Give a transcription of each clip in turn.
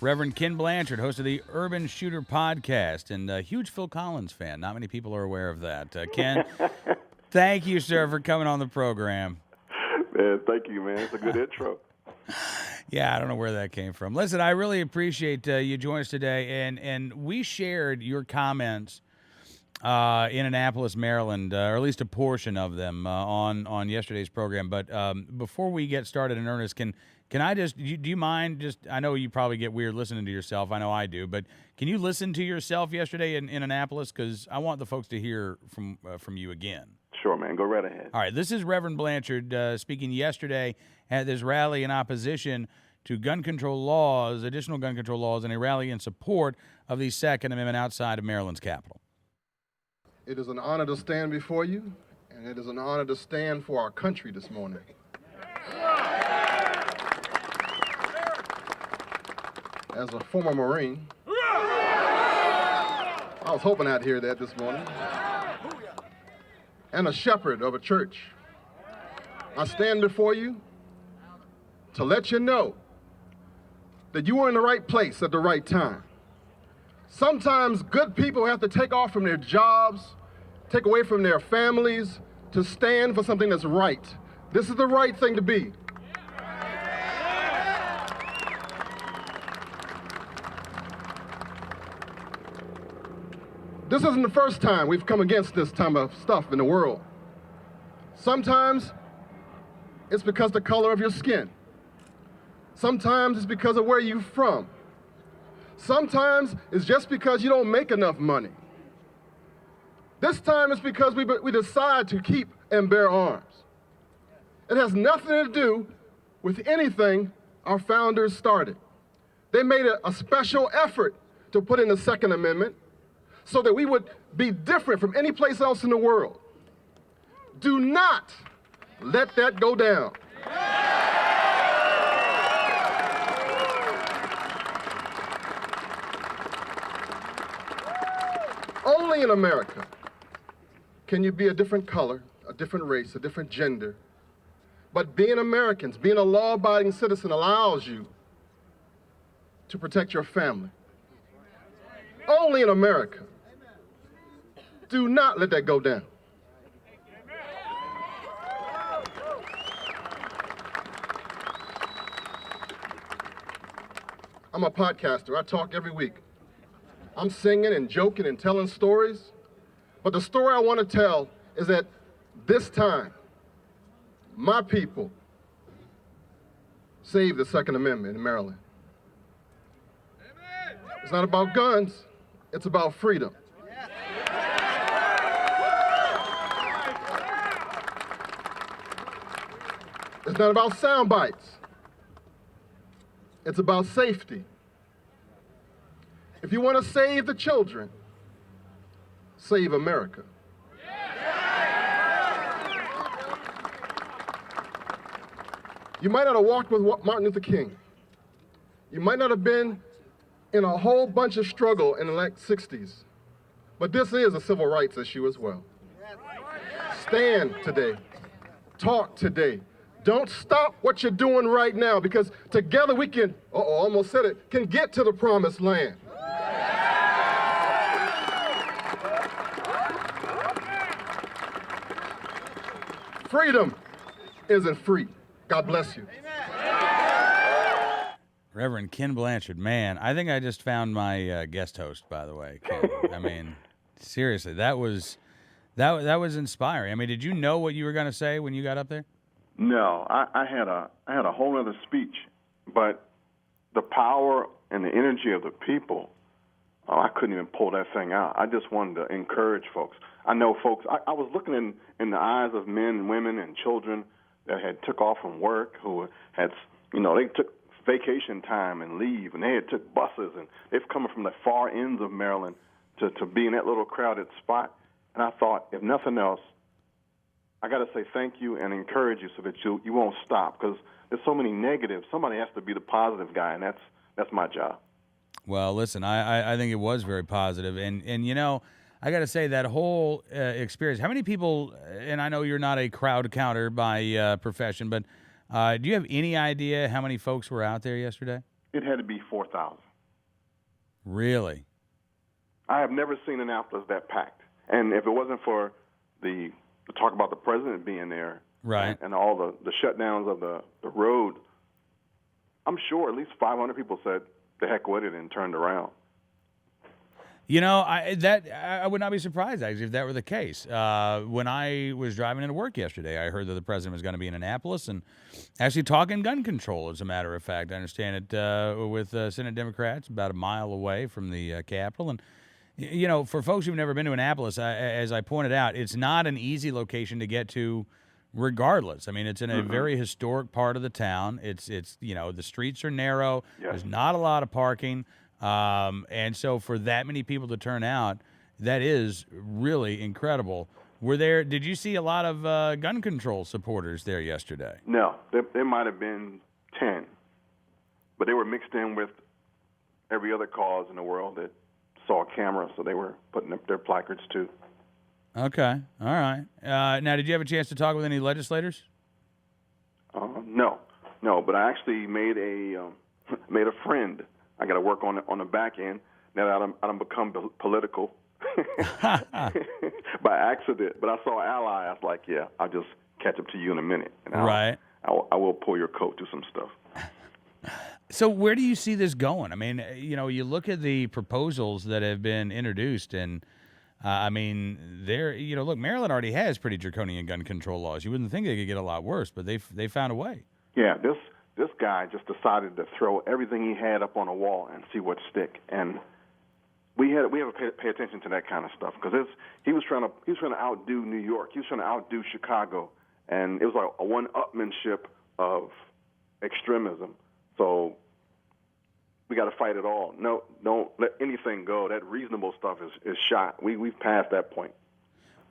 Reverend Kenn Blanchard, host of the Urban Shooter podcast, and a huge Phil Collins fan. Not many people are aware of that. Ken, thank you, sir, for coming on the program. Man, thank you, man. It's a good intro. Yeah, I don't know where that came from. Listen, I really appreciate you joining us today, and we shared your comments in Annapolis, Maryland, or at least a portion of them on yesterday's program. But before we get started in earnest, can I just, do you mind just, I know you probably get weird listening to yourself. I know I do. But can you listen to yourself yesterday in Annapolis? Because I want the folks to hear from you again. Sure, man. Go right ahead. All right. This is Reverend Blanchard speaking yesterday at this rally in opposition to gun control laws, additional gun control laws, and a rally in support of the Second Amendment outside of Maryland's Capitol. It is an honor to stand before you, and it is an honor to stand for our country this morning. As a former Marine, I was hoping I'd hear that this morning, and a shepherd of a church, I stand before you to let you know that you were in the right place at the right time. Sometimes good people have to take off from their jobs, take away from their families to stand for something that's right. This is the right thing to be. This isn't the first time we've come against this type of stuff in the world. Sometimes it's because of the color of your skin. Sometimes it's because of where you're from. Sometimes it's just because you don't make enough money. This time it's because we decide to keep and bear arms. It has nothing to do with anything our founders started. They made a special effort to put in the Second Amendment so that we would be different from any place else in the world. Do not let that go down. Only in America can you be a different color, a different race, a different gender. But being Americans, being a law-abiding citizen allows you to protect your family. Only in America. Do not let that go down. I'm a podcaster. I talk every week. I'm singing and joking and telling stories. But the story I want to tell is that this time, my people saved the Second Amendment in Maryland. Amen. It's not about guns. It's about freedom. It's not about sound bites. It's about safety. If you want to save the children, save America. You might not have walked with Martin Luther King. You might not have been in a whole bunch of struggle in the late 60s. But this is a civil rights issue as well. Stand today. Talk today. Don't stop what you're doing right now, because together we can, almost said it, can get to the promised land. Freedom isn't free. God bless you. Reverend Kenn Blanchard, man, I think I just found my guest host, by the way, Ken. I mean, seriously, that was inspiring. I mean, did you know what you were going to say when you got up there? No, I had a whole other speech, but the power and the energy of the people, I couldn't even pull that thing out. I just wanted to encourage folks. I know folks, I was looking in the eyes of men and women and children that had took off from work, who had, they took vacation time and leave, and they had took buses, and they've come from the far ends of Maryland to be in that little crowded spot. And I thought, if nothing else, I got to say thank you and encourage you so that you won't stop, because there's so many negatives. Somebody has to be the positive guy, and that's my job. Well, listen, I think it was very positive, and I got to say that whole experience. How many people? And I know you're not a crowd counter by profession, but do you have any idea how many folks were out there yesterday? It had to be 4,000. Really? I have never seen Annapolis that packed. And if it wasn't for the talk about the president being there, Right. and all the shutdowns of the road, I'm sure at least 500 people said the heck with it and turned around. You know, I would not be surprised actually if that were the case. When I was driving into work yesterday, I heard that the president was going to be in Annapolis and actually talking gun control. As a matter of fact, I understand it with Senate Democrats about a mile away from the Capitol. And you know, for folks who've never been to Annapolis, as I pointed out, it's not an easy location to get to. Regardless, I mean, it's in a very historic part of the town. It's you know, the streets are narrow. Yes. There's not a lot of parking. And so for that many people to turn out, that is really incredible. Did you see a lot of gun control supporters there yesterday? No, there might have been 10, but they were mixed in with every other cause in the world that saw a camera, so they were putting up their placards too. Okay, all right. Now, did you have a chance to talk with any legislators? No, but I actually made a friend. I got to work on the back end. Now that I don't become political by accident. But I saw an ally. I was like, yeah, I'll just catch up to you in a minute. And Right. I will pull your coat to some stuff. So where do you see this going? I mean, you know, you look at the proposals that have been introduced, and I mean, you know, look, Maryland already has pretty draconian gun control laws. You wouldn't think they could get a lot worse, but they found a way. Yeah, this guy just decided to throw everything he had up on a wall and see what stick. And we have to pay attention to that kind of stuff because he was trying to outdo New York. He was trying to outdo Chicago, and it was like a one-upmanship of extremism. So we got to fight it all. No, don't let anything go. That reasonable stuff is shot. We've passed that point.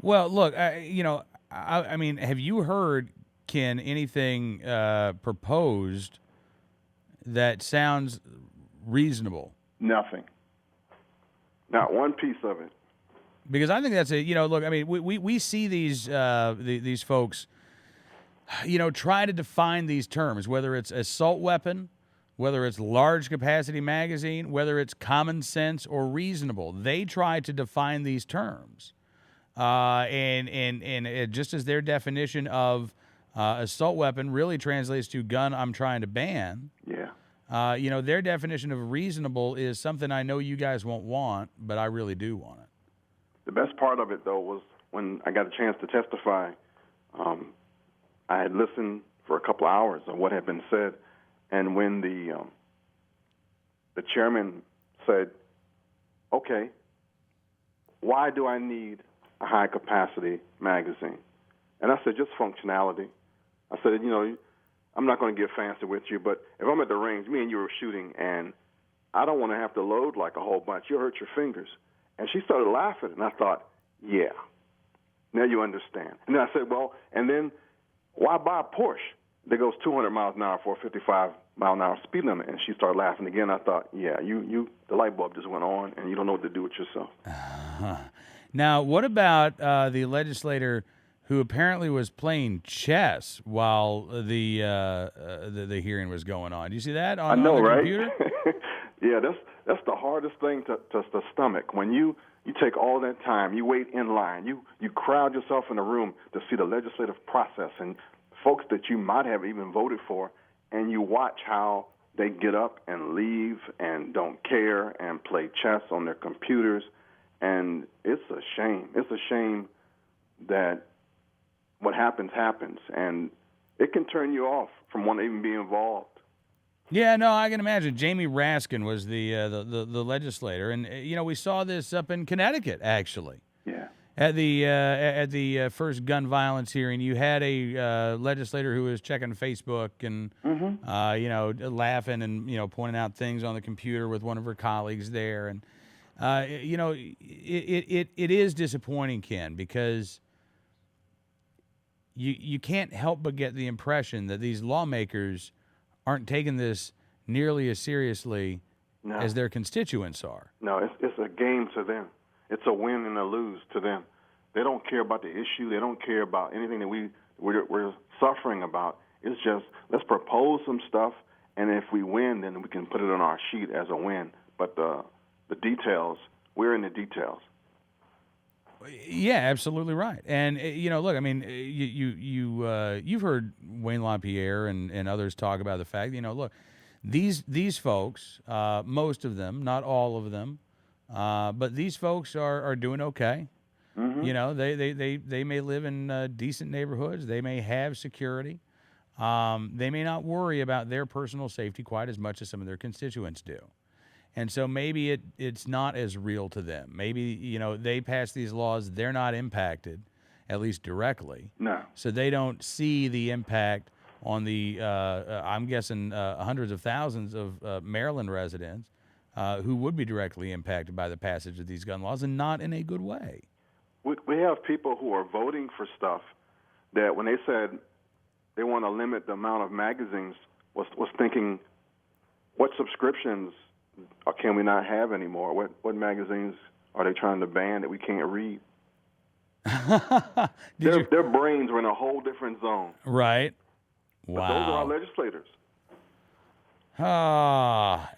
Well, look, you know, I mean, have you heard, Ken, anything proposed that sounds reasonable? Nothing. Not one piece of it. Because I think that's you know, look, I mean, we see these folks, you know, try to define these terms, whether it's assault weapon, whether it's large capacity magazine, whether it's common sense or reasonable. They try to define these terms. And it, just as their definition of assault weapon really translates to gun I'm trying to ban. Yeah. You know, their definition of reasonable is something I know you guys won't want, but I really do want it. The best part of it, though, was when I got a chance to testify. I had listened for a couple of hours of what had been said, and when the chairman said, "Okay, why do I need a high-capacity magazine?" And I said, "Just functionality." I said, "You know, I'm not going to get fancy with you, but if I'm at the range, me and you are shooting, and I don't want to have to load like a whole bunch. You'll hurt your fingers." And she started laughing, and I thought, yeah, now you understand. And then I said, well, and then why buy a Porsche that goes 200 miles an hour for a 55-mile-an-hour speed limit? And she started laughing again. I thought, yeah, the light bulb just went on, and you don't know what to do with yourself. Now, what about the legislator who apparently was playing chess while the hearing was going on? Do you see that on the right? computer? Yeah, that's the hardest thing to stomach. When you take all that time, you wait in line, you crowd yourself in a room to see the legislative process and folks that you might have even voted for, and you watch how they get up and leave and don't care and play chess on their computers, and it's a shame. It's a shame that what happens, and it can turn you off from wanting to even be involved. Yeah, no, I can imagine. Jamie Raskin was the legislator, and you know, we saw this up in Connecticut actually. Yeah. At the first gun violence hearing, you had a legislator who was checking Facebook and you know, laughing and, you know, pointing out things on the computer with one of her colleagues there, and you know, it is disappointing, Ken, because you can't help but get the impression that these lawmakers aren't taking this nearly as seriously as their constituents are. No, it's a game to them. It's a win and a lose to them. They don't care about the issue. They don't care about anything that we're suffering about. It's just, let's propose some stuff, and if we win, then we can put it on our sheet as a win. But the the details. We're in the details. Yeah, absolutely right. And look, I mean, you've heard Wayne LaPierre and others talk about the fact, look, these folks, most of them, not all of them, but these folks are doing okay. They may live in decent neighborhoods. They may have security. They may not worry about their personal safety quite as much as some of their constituents do. And so maybe it's not as real to them. Maybe, they pass these laws, they're not impacted, at least directly. No. So they don't see the impact on the, I'm guessing, hundreds of thousands of Maryland residents who would be directly impacted by the passage of these gun laws, and not in a good way. We have people who are voting for stuff that when they said they want to limit the amount of magazines, was thinking, what subscriptions can we not have anymore? What magazines are they trying to ban that we can't read? Their brains were in a whole different zone. Right. Wow. But those are our legislators.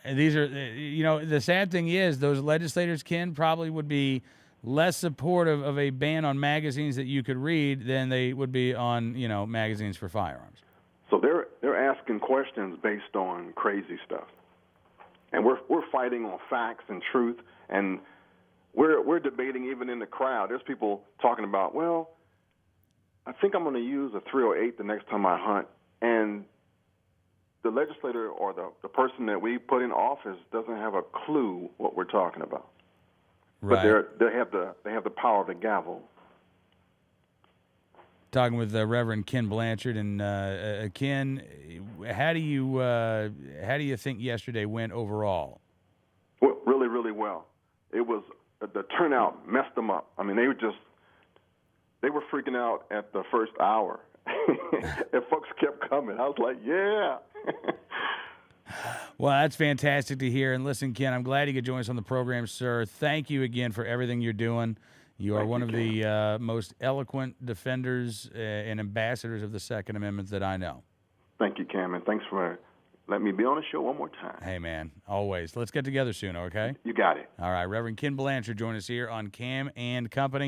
And these are, the sad thing is those legislators, Ken, probably would be less supportive of a ban on magazines that you could read than they would be on, magazines for firearms. So they're asking questions based on crazy stuff. And we're fighting on facts and truth, and we're debating even in the crowd. There's people talking about, well, I think I'm going to use a 308 the next time I hunt, and the legislator or the person that we put in office doesn't have a clue what we're talking about. Right. But they have the power of the gavel. Talking with Reverend Kenn Blanchard, and Ken, how do you think yesterday went overall? Well, really, really well. It was the turnout messed them up. I mean, they were freaking out at the first hour, and folks kept coming. I was like, yeah. Well, that's fantastic to hear. And listen, Ken, I'm glad you could join us on the program, sir. Thank you again for everything you're doing. You are one of the most eloquent defenders and ambassadors of the Second Amendment that I know. Thank you, Cam, and thanks for letting me be on the show one more time. Hey, man, always. Let's get together soon, okay? You got it. All right, Reverend Kenn Blanchard join us here on Cam and Company.